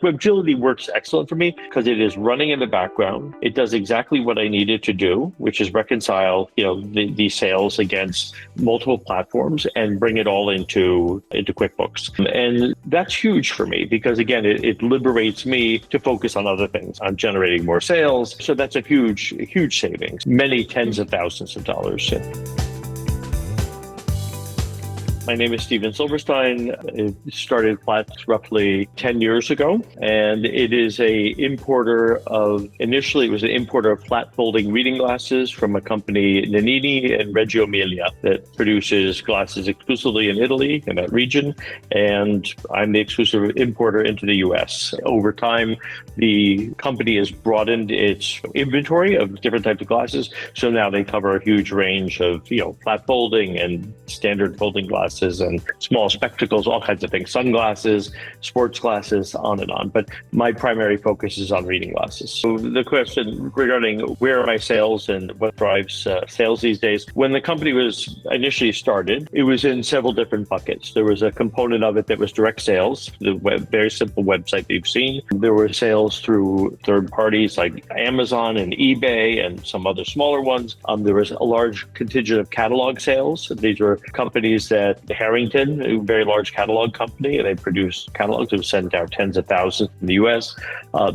Webgility works excellent for me because it is running in the background. It does exactly what I need it to do, which is reconcile, the sales against multiple platforms and bring it all into QuickBooks. And that's huge for me because, again, it liberates me to focus on other things. I'm generating more sales. So that's a huge savings, many tens of thousands of dollars. My name is Steven Silverstein. I started Flats roughly 10 years ago, and it is initially it was an importer of flat folding reading glasses from a company, Nannini and Reggio Emilia, that produces glasses exclusively in Italy, in that region, and I'm the exclusive importer into the US. Over time, the company has broadened its inventory of different types of glasses, so now they cover a huge range of, flat folding and standard folding glasses and small spectacles, all kinds of things, sunglasses, sports glasses, on and on. But my primary focus is on reading glasses. So the question regarding where are my sales and what drives sales these days, when the company was initially started, it was in several different buckets. There was a component of it that was direct sales, very simple website that you've seen. There were sales through third parties like Amazon and eBay and some other smaller ones. There was a large contingent of catalog sales. These were companies that Harrington, a very large catalog company, and they produce catalogs that send out tens of thousands in the US.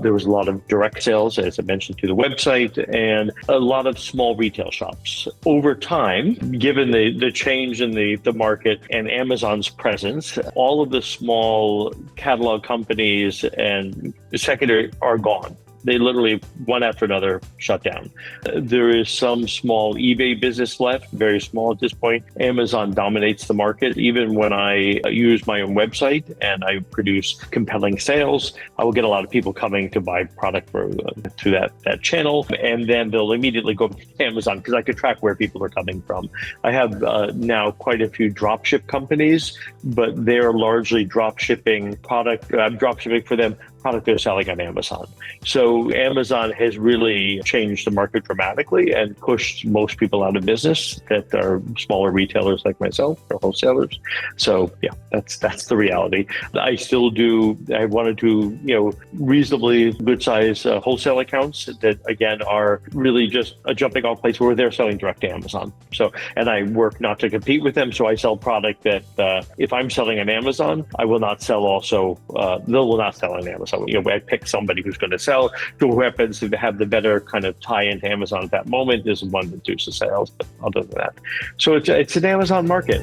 There was a lot of direct sales, as I mentioned, to the website, and a lot of small retail shops. Over time, given the change in the market and Amazon's presence, all of the small catalog companies and secondary are gone. They literally, one after another, shut down. There is some small eBay business left, very small at this point. Amazon dominates the market. Even when I use my own website and I produce compelling sales, I will get a lot of people coming to buy product through that channel. And then they'll immediately go to Amazon because I could track where people are coming from. I have now quite a few dropship companies, but they're largely dropshipping product. I'm dropshipping for them product they're selling on Amazon. So Amazon has really changed the market dramatically and pushed most people out of business that are smaller retailers like myself or wholesalers. So yeah, that's the reality. I still do, I wanted to, reasonably good size wholesale accounts that again are really just a jumping off place where they're selling direct to Amazon. So, and I work not to compete with them. So I sell product that if I'm selling on Amazon, I will not sell also, they will not sell on Amazon. So, I pick somebody who's going to sell. Who happens to have the better kind of tie into Amazon at that moment is the one that does the sales. But other than that, so it's an Amazon market.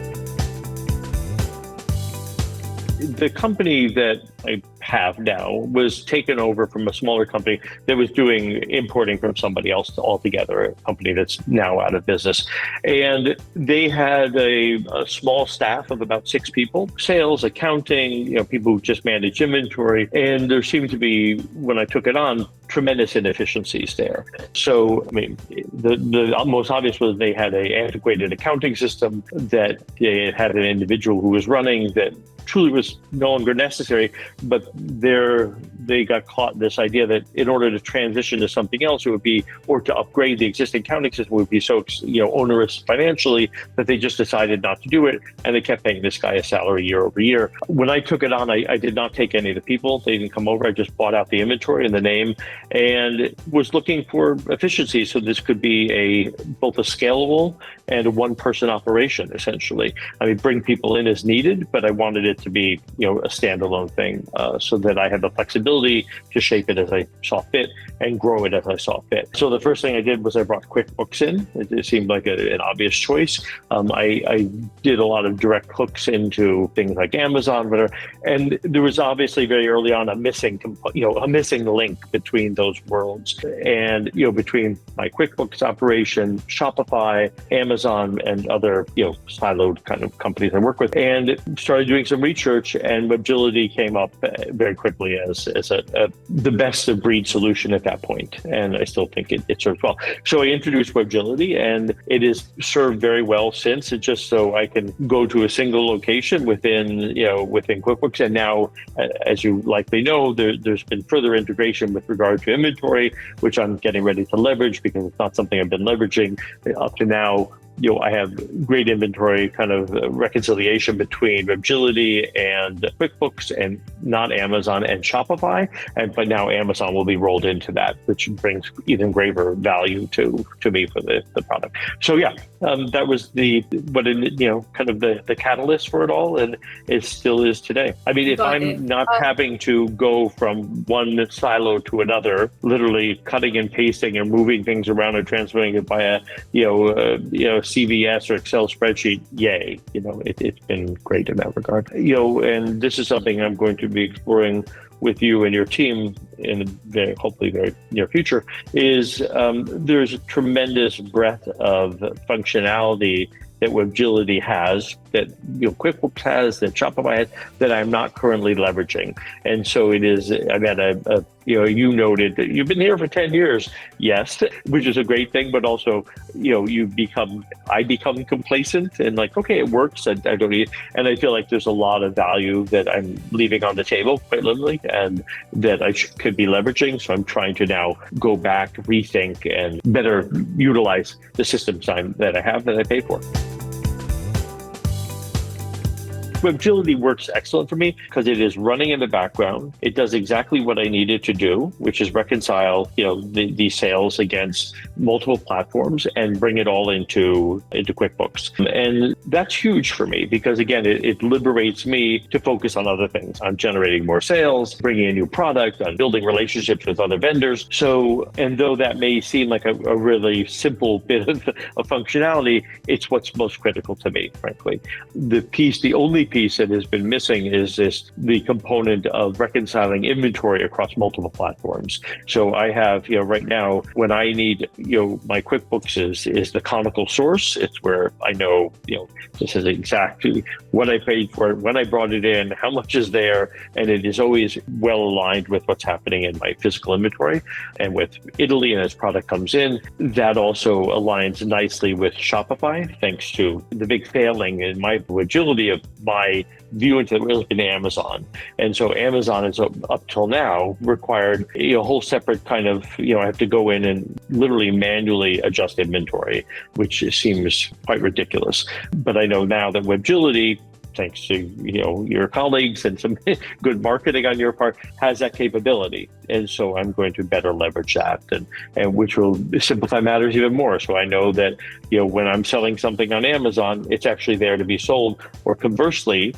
The company that I have now was taken over from a smaller company that was doing importing from somebody else altogether, a company that's now out of business. And they had a small staff of about 6 people, sales, accounting, people who just manage inventory. And there seemed to be, when I took it on, tremendous inefficiencies there. So, the most obvious was they had an antiquated accounting system that they had an individual who was running that truly was no longer necessary, but they got caught in this idea that in order to transition to something else, it would be, or to upgrade the existing accounting system would be so, onerous financially that they just decided not to do it. And they kept paying this guy a salary year over year. When I took it on, I did not take any of the people. They didn't come over. I just bought out the inventory and the name and was looking for efficiency. So this could be both a scalable and a one-person operation, essentially. Bring people in as needed, but I wanted it to be, a standalone thing so that I had the flexibility to shape it as I saw fit and grow it as I saw fit. So the first thing I did was I brought QuickBooks in. It seemed like an obvious choice. I did a lot of direct hooks into things like Amazon, whatever. And there was obviously very early on a missing link between those worlds. And, between my QuickBooks operation, Shopify, Amazon, and other, siloed kind of companies I work with, and started doing some research, and Webgility came up very quickly as the best of breed solution at that point. And I still think it serves well. So I introduced Webgility, and it has served very well since. It's just so I can go to a single location within QuickBooks. And now, as you likely know, there's been further integration with regard to inventory, which I'm getting ready to leverage because it's not something I've been leveraging up to now. I have great inventory kind of reconciliation between Webgility and QuickBooks and not Amazon and Shopify. But now Amazon will be rolled into that, which brings even greater value to me for the product. So yeah, that was kind of the catalyst for it all, and it still is today. I mean, if I'm not having to go from one silo to another, literally cutting and pasting and moving things around and transferring it by a CVS or Excel spreadsheet, yay! It's been great in that regard. And this is something I'm going to be exploring with you and your team in the hopefully very near future, is there's a tremendous breadth of functionality that Webgility has, that QuickBooks has, that Shopify has, that I'm not currently leveraging. And so it is, I'm at you noted that you've been here for 10 years, yes, which is a great thing, but also, I become complacent and like, okay, it works, I don't need, and I feel like there's a lot of value that I'm leaving on the table, quite literally, and that I could be leveraging. So I'm trying to now go back, rethink, and better utilize the systems that I have that I pay for. Webgility works excellent for me because it is running in the background. It does exactly what I need it to do, which is reconcile, the sales against multiple platforms and bring it all into QuickBooks. And that's huge for me because, again, it liberates me to focus on other things. I'm generating more sales, bringing a new product, on building relationships with other vendors. So, and though that may seem like a really simple bit of functionality, it's what's most critical to me, frankly. The only piece that has been missing is the component of reconciling inventory across multiple platforms. So I have, right now, when I need, my QuickBooks is the canonical source. It's where I know, this is exactly what I paid for it, when I brought it in, how much is there, and it is always well aligned with what's happening in my physical inventory. And with Italy, and as product comes in, that also aligns nicely with Shopify, thanks to the big failing in my agility of my view into Amazon. And so Amazon is up till now required a whole separate kind of, I have to go in and literally manually adjust inventory, which seems quite ridiculous. But I know now that Webgility, thanks to your colleagues and some good marketing on your part, has that capability. And so I'm going to better leverage that, and which will simplify matters even more. So I know that when I'm selling something on Amazon, it's actually there to be sold. Or conversely,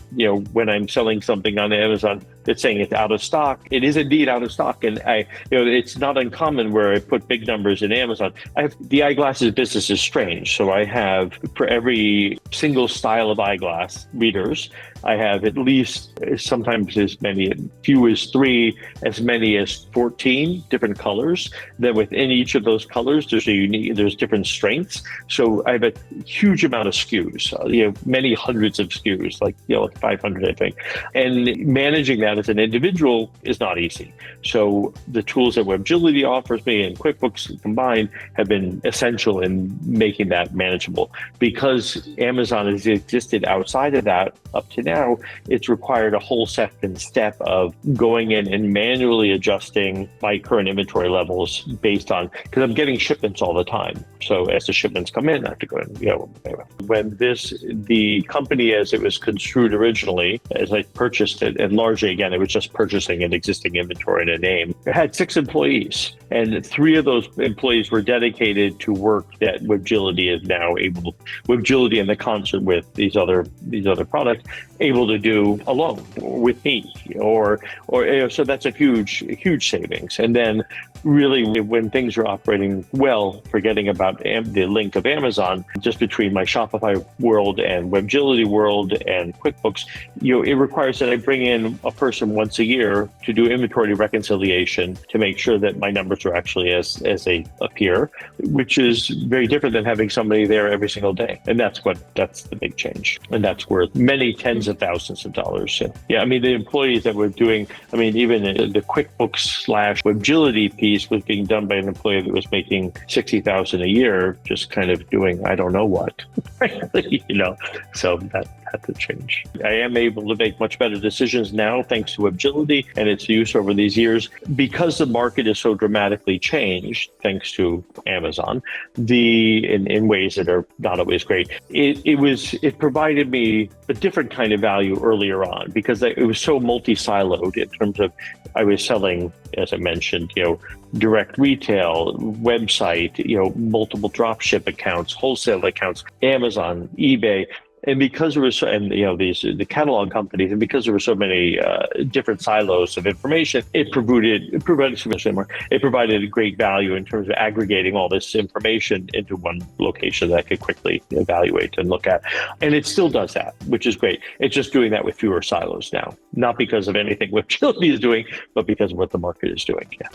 when I'm selling something on Amazon that's saying it's out of stock, it is indeed out of stock. And it's not uncommon where I put big numbers in Amazon. The eyeglasses business is strange. So I have, for every single style of eyeglass readers, I have at least sometimes as few as 3, as many as 14 different colors. Then within each of those colors, there's different strengths. So I have a huge amount of SKUs, many hundreds of SKUs, like 500, I think. And managing that as an individual is not easy. So the tools that Webgility offers me and QuickBooks combined have been essential in making that manageable. Because Amazon has existed outside of that up to now, it's required a whole second step of going in and manually adjusting my current inventory levels based on, because I'm getting shipments all the time. So as the shipments come in, I have to go in, when the company as it was construed originally, as I purchased it, and largely, again, it was just purchasing an existing inventory and a name, it had 6 employees. And 3 of those employees were dedicated to work that Webgility is now able, Webgility in the concert with these other products, able to do alone with me, or so that's a huge savings. And then really when things are operating well, forgetting about the link of Amazon, just between my Shopify world and Webgility world and QuickBooks, it requires that I bring in a person once a year to do inventory reconciliation to make sure that my numbers are actually as they appear, which is very different than having somebody there every single day. And that's the big change. And that's worth many tens of thousands of dollars. So, yeah, I mean, the employees that were doing, even the QuickBooks / Webgility piece was being done by an employee that was making $60,000 a year, just kind of doing I don't know what, so that had to change. I am able to make much better decisions now thanks to Webgility and its use over these years. Because the market is so dramatically changed, thanks to Amazon, in ways that are not always great, it provided me a different kind of value earlier on because it was so multi-siloed in terms of I was selling, as I mentioned, direct retail, website, multiple dropship accounts, wholesale accounts, Amazon, eBay. And because there was, the catalog companies, and because there were so many different silos of information, it provided a great value in terms of aggregating all this information into one location that I could quickly evaluate and look at. And it still does that, which is great. It's just doing that with fewer silos now, not because of anything Webgility is doing, but because of what the market is doing. Yeah.